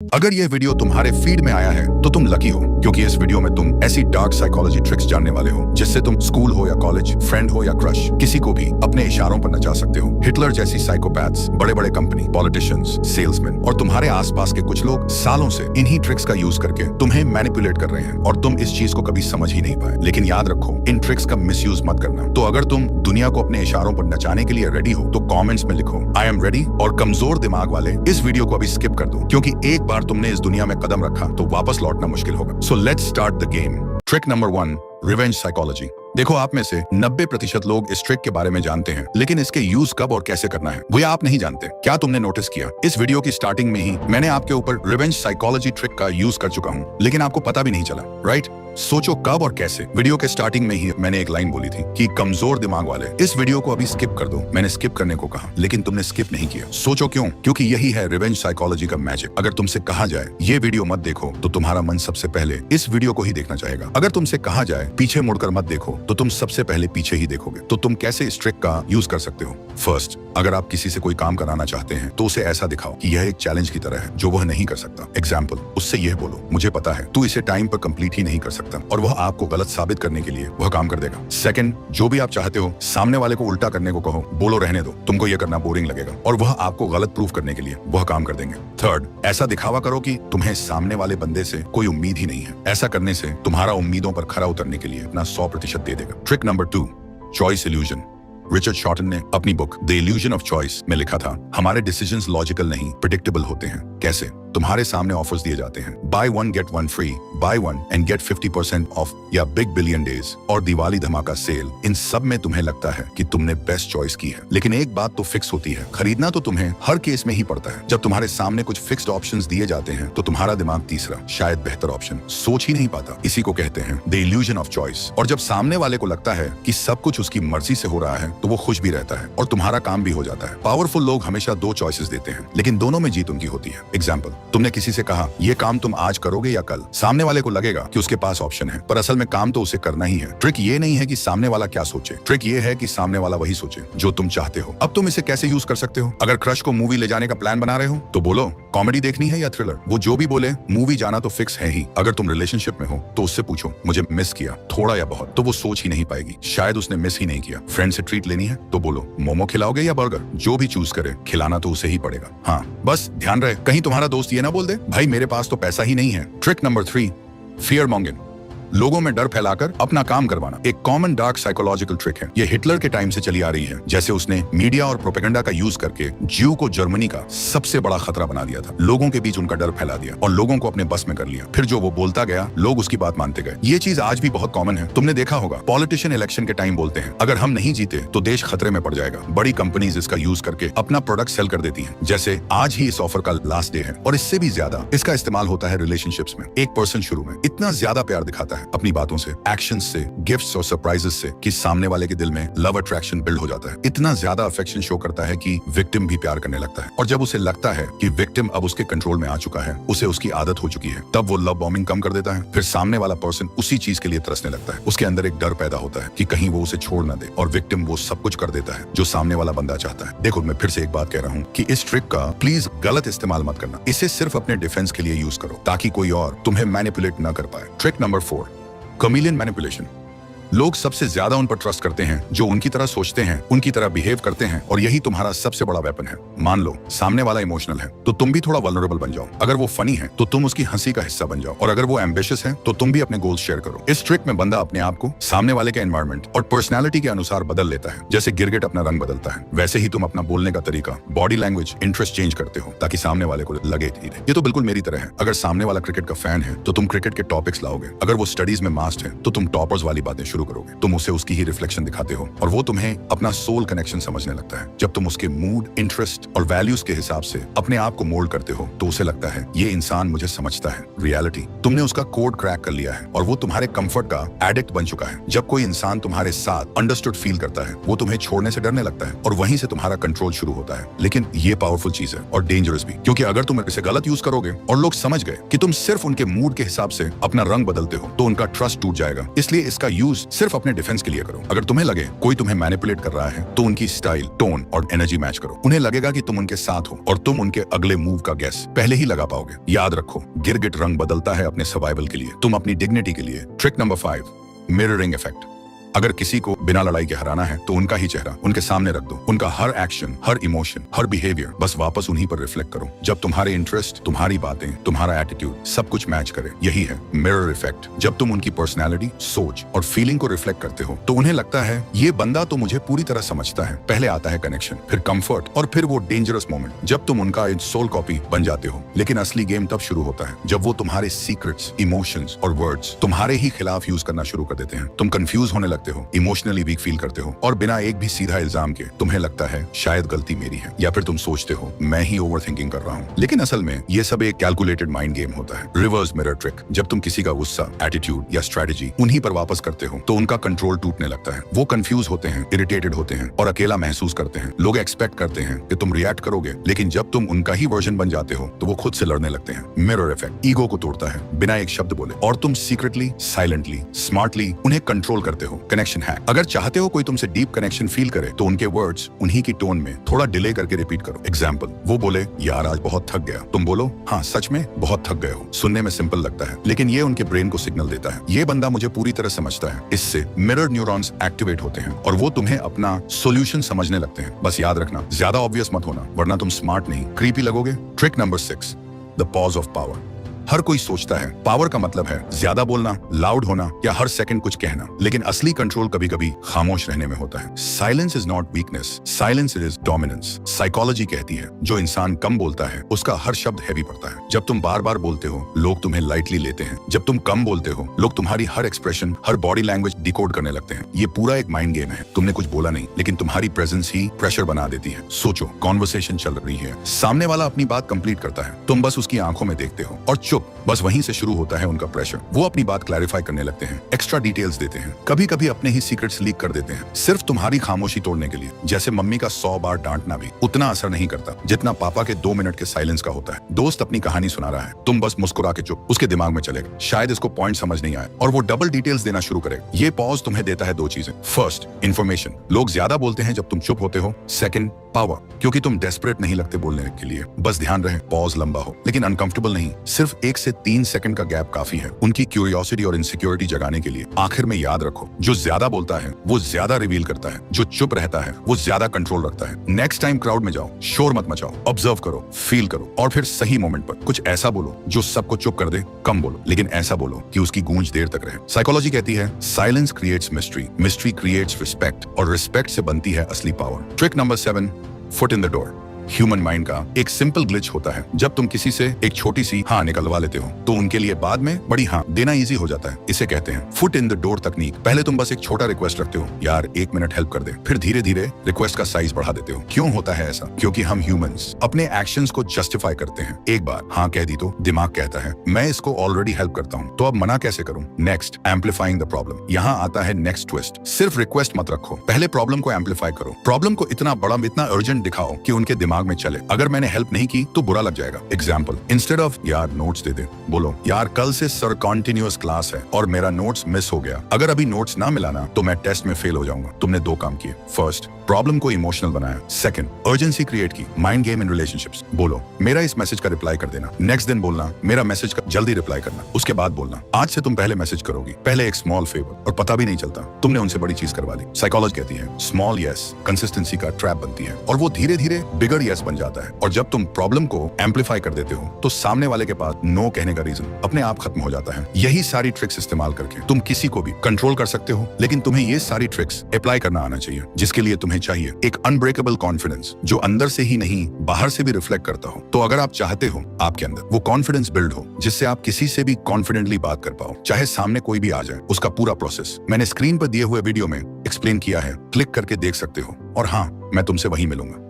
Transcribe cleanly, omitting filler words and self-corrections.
अगर यह वीडियो तुम्हारे फीड में आया है तो तुम लकी हो, क्योंकि इस वीडियो में तुम ऐसी डार्क साइकोलॉजी ट्रिक्स जानने वाले हो जिससे तुम स्कूल हो या कॉलेज, फ्रेंड हो या क्रश, किसी को भी अपने इशारों पर नचा सकते हो। हिटलर जैसी साइकोपैथ्स, बड़े बड़े कंपनी, पॉलिटिशियंस, सेल्समैन और तुम्हारे आसपास के कुछ लोग सालों से इन्हीं ट्रिक्स का यूज करके तुम्हें मैनिपुलेट कर रहे हैं और तुम इस चीज को कभी समझ ही नहीं पाए। लेकिन याद रखो, इन ट्रिक्स का मिसयूज मत करना। तो अगर तुम दुनिया को अपने इशारों पर नचाने के लिए रेडी हो तो कॉमेंट्स में लिखो आई एम रेडी, और कमजोर दिमाग वाले इस वीडियो को अभी स्किप कर दो, क्योंकि एक बार तुमने इस दुनिया में कदम रखा तो वापस लौटना मुश्किल होगा। So let's start the game. Trick number 1, revenge psychology. देखो, आप में से 90% लोग इस ट्रिक के बारे में जानते हैं, लेकिन इसके यूज कब और कैसे करना है वो आप नहीं जानते। क्या तुमने नोटिस किया, इस वीडियो की स्टार्टिंग में ही मैंने आपके ऊपर रिवेंज साइकोलॉजी ट्रिक का यूज कर चुका हूं, लेकिन आपको पता भी नहीं चला, राइट? सोचो कब और कैसे। वीडियो के स्टार्टिंग में ही मैंने एक लाइन बोली थी कि कमजोर दिमाग वाले इस वीडियो को अभी स्किप कर दो। मैंने स्किप करने को कहा, लेकिन तुमने स्किप नहीं किया। सोचो क्यों? क्योंकि यही है रिवेंज साइकोलॉजी का मैजिक। अगर तुमसे कहा जाए ये वीडियो मत देखो तो तुम्हारा मन सबसे पहले इस वीडियो को ही देखना चाहेगा। अगर तुमसे कहा जाए पीछे मुड़कर मत देखो तो तुम सबसे पहले पीछे ही देखोगे। तो तुम कैसे इस ट्रिक का यूज कर सकते हो? फर्स्ट, अगर आप किसी से कोई काम कराना चाहते हैं तो उसे ऐसा दिखाओ कि यह एक चैलेंज की तरह है जो वह नहीं कर सकता। एग्जाम्पल, उससे यह बोलो, मुझे पता है तू इसे टाइम पर कंप्लीट ही नहीं कर सकता, और वह आपको गलत साबित करने के लिए वह काम कर देगा। सेकंड, जो भी आप चाहते हो सामने वाले को उल्टा करने को कहो, बोलो रहने दो, तुमको यह करना बोरिंग लगेगा, और वह आपको गलत प्रूफ करने के लिए वह काम कर देंगे। थर्ड, ऐसा दिखावा करो कि तुम्हें सामने वाले बंदे से कोई उम्मीद ही नहीं है। ऐसा करने से तुम्हारा उम्मीदों पर खरा उतरने के लिए अपना 100% दे देगा। Trick number 2, choice illusion. Richard shorten ने अपनी book the illusion of choice में लिखा था, हमारे डिसीजंस लॉजिकल नहीं, प्रेडिक्टेबल होते हैं। कैसे? तुम्हारे सामने ऑफर्स दिए जाते हैं, buy one get one free, buy one and get 50% off, या बिग बिलियन डेज और दिवाली धमाका सेल। इन सब में तुम्हें लगता है कि तुमने बेस्ट चॉइस की है, लेकिन एक बात तो फिक्स होती है, खरीदना तो तुम्हें हर केस में ही पड़ता है। जब तुम्हारे सामने कुछ फिक्स्ड ऑप्शंस दिए जाते हैं तो तुम्हारा दिमाग तीसरा, शायद बेहतर ऑप्शन सोच ही नहीं पाता। इसी को कहते हैं द इल्यूजन ऑफ चॉइस। और जब सामने वाले को लगता है कि सब कुछ उसकी मर्जी से हो रहा है तो वो खुश भी रहता है और तुम्हारा काम भी हो जाता है। पावरफुल लोग हमेशा 2 चॉइसेस देते हैं, लेकिन दोनों में जीत उनकी होती है। एग्जाम्पल, तुमने किसी से कहा ये काम तुम आज करोगे या कल। सामने वाले को लगेगा कि उसके पास ऑप्शन है, पर असल में काम तो उसे करना ही है। ट्रिक ये नहीं है कि सामने वाला क्या सोचे, ट्रिक ये है कि सामने वाला वही सोचे जो तुम चाहते हो। अब तुम इसे कैसे यूज कर सकते हो? अगर क्रश को मूवी ले जाने का प्लान बना रहे हो तो बोलो कॉमेडी देखनी है या थ्रिलर, वो जो भी बोले मूवी जाना तो फिक्स है ही। अगर तुम रिलेशनशिप में हो तो उससे पूछो मुझे मिस किया थोड़ा या बहुत, तो वो सोच ही नहीं पाएगी, शायद उसने मिस ही नहीं किया। फ्रेंड से ट्रीट लेनी है तो बोलो मोमो खिलाओगे या बर्गर, जो भी चूज करे खिलाना तो उसे ही पड़ेगा। हाँ, बस ध्यान रहे कहीं तुम्हारा दोस्त ये ना बोल दे भाई मेरे पास तो पैसा ही नहीं है। Trick number 3, fear मॉन्गिंग। लोगों में डर फैलाकर अपना काम करवाना एक कॉमन डार्क साइकोलॉजिकल ट्रिक है। ये हिटलर के टाइम से चली आ रही है, जैसे उसने मीडिया और प्रोपेगेंडा का यूज करके ज्यू को जर्मनी का सबसे बड़ा खतरा बना दिया था। लोगों के बीच उनका डर फैला दिया और लोगों को अपने बस में कर लिया। फिर जो वो बोलता गया लोग उसकी बात मानते गए। ये चीज आज भी बहुत कॉमन है। तुमने देखा होगा पॉलिटिशियन इलेक्शन के टाइम बोलते हैं अगर हम नहीं जीते तो देश खतरे में पड़ जाएगा। बड़ी कंपनीज इसका यूज करके अपना प्रोडक्ट सेल कर देती है, जैसे आज ही इस ऑफर का लास्ट डे है। और इससे भी ज्यादा इसका इस्तेमाल होता है रिलेशनशिप्स में। एक पर्सन शुरू में इतना ज्यादा प्यार दिखाता है अपनी बातों से, एक्शन से, गिफ्ट्स और सरप्राइजेस से, कि सामने वाले के दिल में लव अट्रैक्शन बिल्ड हो जाता है। इतना ज्यादा अफेक्शन शो करता है कि विक्टिम भी प्यार करने लगता है। और जब उसे लगता है कि विक्टिम अब उसके कंट्रोल में आ चुका है, उसे उसकी आदत हो चुकी है, तब वो लव बॉम्बिंग कम कर देता है। फिर सामने वाला पर्सन उसी चीज के लिए तरसने लगता है। उसके अंदर एक डर पैदा होता है कि कहीं वो उसे छोड़ ना दे, और विक्टिम वो सब कुछ कर देता है जो सामने वाला बंदा चाहता है। देखो, मैं फिर से एक बात कह रहा हूँ कि इस ट्रिक का प्लीज गलत इस्तेमाल मत करना। इसे सिर्फ अपने डिफेंस के लिए यूज करो ताकि कोई और तुम्हें मैनिपुलेट ना कर पाए। Trick number 4, chameleon manipulation. लोग सबसे ज्यादा उन पर ट्रस्ट करते हैं जो उनकी तरह सोचते हैं, उनकी तरह बिहेव करते हैं, और यही तुम्हारा सबसे बड़ा वेपन है। मान लो सामने वाला इमोशनल है तो तुम भी थोड़ा वल्नरेबल बन जाओ। अगर वो फनी है तो तुम उसकी हंसी का हिस्सा बन जाओ, और अगर वो एम्बिशियस है तो तुम भी अपने गोल्स शेयर करो। इस ट्रिक में बंदा अपने आप को सामने वाले के एनवायरनमेंट और पर्सनैलिटी के अनुसार बदल लेता है। जैसे गिरगिट अपना रंग बदलता है, वैसे ही तुम अपना बोलने का तरीका, बॉडी लैंग्वेज, इंटरेस्ट चेंज करते हो ताकि सामने वाले को लगे धीरे। ये तो बिल्कुल मेरी तरह है। अगर सामने वाला क्रिकेट का फैन है तो तुम क्रिकेट के टॉपिक्स लाओगे। अगर वो स्टडीज में मास्टर है तो तुम टॉपर्स वाली बातें शुरू करोगे। तुम उसे उसकी ही रिफ्लेक्शन दिखाते हो और वो तुम्हें अपना सोल कनेक्शन समझने लगता है। जब तुम उसके मूड, इंटरेस्ट और वैल्यूज के हिसाब से अपने आप को मोल्ड करते हो तो उसे लगता है ये इंसान मुझे समझता है। रियलिटी, तुमने उसका कोड क्रैक कर लिया है और वो तुम्हारे कंफर्ट का एडिक्ट बन चुका है। जब कोई इंसान तुम्हारे साथ अंडरस्टूड फील करता है वो तुम्हें छोड़ने से डरने लगता है और वहीं से तुम्हारा कंट्रोल शुरू होता है। लेकिन ये पावरफुल चीज है और डेंजरस भी, क्योंकि अगर तुम इसे गलत यूज करोगे और लोग समझ गए कि तुम सिर्फ उनके मूड के हिसाब से अपना रंग बदलते हो तो उनका ट्रस्ट टूट जाएगा। इसलिए इसका यूज सिर्फ अपने डिफेंस के लिए करो। अगर तुम्हें लगे कोई तुम्हें मैनिपुलेट कर रहा है तो उनकी स्टाइल, टोन और एनर्जी मैच करो। उन्हें लगेगा कि तुम उनके साथ हो और तुम उनके अगले मूव का गेस पहले ही लगा पाओगे। याद रखो, गिरगिट रंग बदलता है अपने सर्वाइवल के लिए, तुम अपनी डिग्निटी के लिए। Trick number 5, mirroring effect. अगर किसी को बिना लड़ाई के हराना है तो उनका ही चेहरा उनके सामने रख दो। उनका हर एक्शन, हर इमोशन, हर बिहेवियर बस वापस उन्हीं पर रिफ्लेक्ट करो। जब तुम्हारे इंटरेस्ट, तुम्हारी बातें, तुम्हारा एटीट्यूड सब कुछ मैच करे, यही है मिरर इफेक्ट। जब तुम उनकी पर्सनैलिटी, सोच और फीलिंग को रिफ्लेक्ट करते हो तो उन्हें लगता है ये बंदा तो मुझे पूरी तरह समझता है। पहले आता है कनेक्शन, फिर कंफर्ट और फिर वो डेंजरस मोमेंट जब तुम उनका सोल कॉपी बन जाते हो। लेकिन असली गेम तब शुरू होता है जब वो तुम्हारे सीक्रेट्स, इमोशंस और वर्ड्स तुम्हारे ही खिलाफ यूज करना शुरू कर देते हैं। तुम कंफ्यूज होने लगते हो, इमोशनली वीक फील करते हो और बिना एक भी सीधा इल्जाम के तुम्हें लगता है शायद गलती मेरी है, या फिर तुम सोचते हो मैं ही ओवरथिंकिंग कर रहा हूँ। लेकिन असल में ये सब एक कैलकुलेटेड माइंड गेम होता है। Reverse mirror trick. जब तुम किसी का गुस्सा, एटीट्यूड या स्ट्रेटेजी उन्हीं पर वापस करते हो तो उनका कंट्रोल टूटने लगता है। वो कंफ्यूज होते हैं, इरिटेटेड होते हैं और अकेला महसूस करते हैं। लोग एक्सपेक्ट करते हैं कि तुम रिएक्ट करोगे, लेकिन जब तुम उनका ही वर्जन बन जाते हो तो वो खुद से लड़ने लगते हैं। मिरर इफेक्ट ईगो को तोड़ता है बिना एक शब्द बोले, और तुम सीक्रेटली, साइलेंटली, स्मार्टली उन्हें कंट्रोल करते हो। Connection hack. अगर चाहते हो कोई तुमसे डीप कनेक्शन फील करे तो उनके वर्ड्स उन्हीं की टोन में थोड़ा डिले करके रिपीट करो। एग्जाम्पल, वो बोले यार आज बहुत थक गया, तुम बोलो हाँ सच में बहुत थक गए हो। सुनने में सिंपल लगता है लेकिन ये उनके ब्रेन को सिग्नल देता है ये बंदा मुझे पूरी तरह समझता है। इससे मिरर न्यूरॉन्स एक्टिवेट होते हैं और वो तुम्हें अपना सोल्यूशन समझने लगते हैं। बस याद रखना, ज्यादा ऑब्वियस मत होना वरना तुम स्मार्ट नहीं, क्रीपी लगोगे। Trick number 6, the pause of power. हर कोई सोचता है पावर का मतलब है ज्यादा बोलना, लाउड होना या हर सेकंड कुछ कहना, लेकिन असली कंट्रोल कभी कभी खामोश रहने में होता है। Silence is not weakness, silence is dominance. Psychology कहती है जो इंसान कम बोलता है उसका हर शब्द हैवी पड़ता है। जब तुम बार बार बोलते हो लोग तुम्हें लाइटली लेते हैं। जब तुम कम बोलते हो लोग तुम्हारी हर एक्सप्रेशन, हर बॉडी लैंग्वेज डिकोड करने लगते हैं। ये पूरा एक माइंड गेम है। तुमने कुछ बोला नहीं लेकिन तुम्हारी प्रेजेंस ही प्रेशर बना देती है। सोचो, कॉन्वर्सेशन चल रही है, सामने वाला अपनी बात कंप्लीट करता है, तुम बस उसकी आंखों में देखते हो और चुप। बस वहीं से शुरू होता है उनका प्रेशर। वो अपनी बात क्लैरिफाई करने लगते हैं, एक्स्ट्रा डिटेल्स देते हैं, कभी कभी अपने ही सीक्रेट्स लीक कर देते हैं, सिर्फ तुम्हारी खामोशी तोड़ने के लिए। जैसे मम्मी का 100 बार डांटना भी उतना असर नहीं करता जितना पापा के 2 मिनट के साइलेंस का होता है। दोस्त अपनी कहानी सुना रहा है, तुम बस मुस्कुरा के चुप। उसके दिमाग में चलेगा शायद इसको पॉइंट समझ नहीं आए और वो डबल डिटेल्स देना शुरू करेगा। ये पॉज तुम्हें देता है 2 चीजें। First, information. लोग ज्यादा बोलते हैं जब तुम चुप होते हो। सेकंड, पावर, क्योंकि तुम डेस्परेट नहीं लगते बोलने के लिए। बस ध्यान रहे पॉज लंबा हो लेकिन अनकंफर्टेबल नहीं। सिर्फ 1 से 3 सेकंड का गैप काफी है उनकी क्यूरियोसिटी और इनसिक्योरिटी जगाने के लिए। आखिर में याद रखो, जो ज्यादा बोलता है वो ज्यादा रिवील करता है, जो चुप रहता है वो ज्यादा कंट्रोल रखता है। नेक्स्ट टाइम क्राउड में जाओ, शोर मत मचाओ, ऑब्जर्व करो, फील करो और फिर सही मोमेंट पर कुछ ऐसा बोलो जो सबको चुप कर दे। कम बोलो लेकिन ऐसा बोलो कि उसकी गूंज देर तक रहे। साइकोलॉजी कहती है silence creates mystery, mystery creates respect और रिस्पेक्ट से बनती है असली power. Trick number 7, foot in the door. Human mind का एक सिंपल ग्लिच होता है। जब तुम किसी से एक छोटी सी हाँ निकलवा लेते हो तो उनके लिए बाद में बड़ी हाँ देना इजी हो जाता है। इसे कहते हैं फुट इन द डोर तकनीक। पहले तुम बस एक छोटा रिक्वेस्ट रखते हो, यार 1 मिनट हेल्प कर दे, फिर धीरे धीरे रिक्वेस्ट का साइज बढ़ा देते हो। क्यों होता है ऐसा? क्योंकि हम ह्यूमंस अपने एक्शंस को जस्टिफाई करते हैं। एक बार हाँ कह दी तो दिमाग कहता है मैं इसको ऑलरेडी हेल्प करता हूँ तो अब मना कैसे करूँ। Next, amplifying the problem. यहाँ आता है नेक्स्ट ट्विस्ट। सिर्फ रिक्वेस्ट मत रखो, पहले प्रॉब्लम को एम्पलीफाई करो। प्रॉब्लम को इतना बड़ा, इतना अर्जेंट दिखाओ कि उनके दिमाग में चले अगर मैंने हेल्प नहीं की तो बुरा लग जाएगा। एग्जाम्पल, इंस्टेड ऑफ यार नोट्स दे दे, बोलो यार कल से सर कॉन्टिन्यूअस क्लास है और मेरा नोट्स मिस हो गया, अगर अभी नोट्स ना मिलाना तो मैं टेस्ट में फेल हो जाऊंगा। तुमने 2 काम किए। फर्स्ट, प्रॉब्लम को इमोशनल बनाया। सेकंड, अर्जेंसी क्रिएट की। Mind game in relationships. बोलो मेरा इस मैसेज का रिप्लाई कर देना। नेक्स्ट दिन बोलना मेरा मैसेज का जल्दी रिप्लाई करना। उसके बाद बोलना आज से तुम पहले मैसेज करोगी। पहले एक स्मॉल फेवर और पता भी नहीं चलता तुमने उनसे बड़ी चीज करवा दी। साइकोलॉजी कहती है स्मॉल यस कंसिस्टेंसी का ट्रैप बनती है और वो धीरे धीरे बिगर यस बन जाता है। और जब तुम प्रॉब्लम को एम्पलीफाई कर देते हो तो सामने वाले के पास नो कहने का रीजन अपने आप खत्म हो जाता है। यही सारी ट्रिक्स इस्तेमाल करके तुम किसी को भी कंट्रोल कर सकते हो, लेकिन तुम्हें ये सारी ट्रिक्स अप्लाई करना आना चाहिए, जिसके लिए तुम्हें चाहिए एक अनब्रेकेबल कॉन्फिडेंस जो अंदर से ही नहीं बाहर से भी रिफ्लेक्ट करता हो। तो अगर आप चाहते हो आपके अंदर वो कॉन्फिडेंस बिल्ड हो जिससे आप किसी से भी कॉन्फिडेंटली बात कर पाओ, चाहे सामने कोई भी आ जाए, उसका पूरा प्रोसेस मैंने स्क्रीन पर दिए हुए वीडियो में एक्सप्लेन किया है। क्लिक करके देख सकते हो और हाँ, मैं तुमसे वहीं मिलूंगा।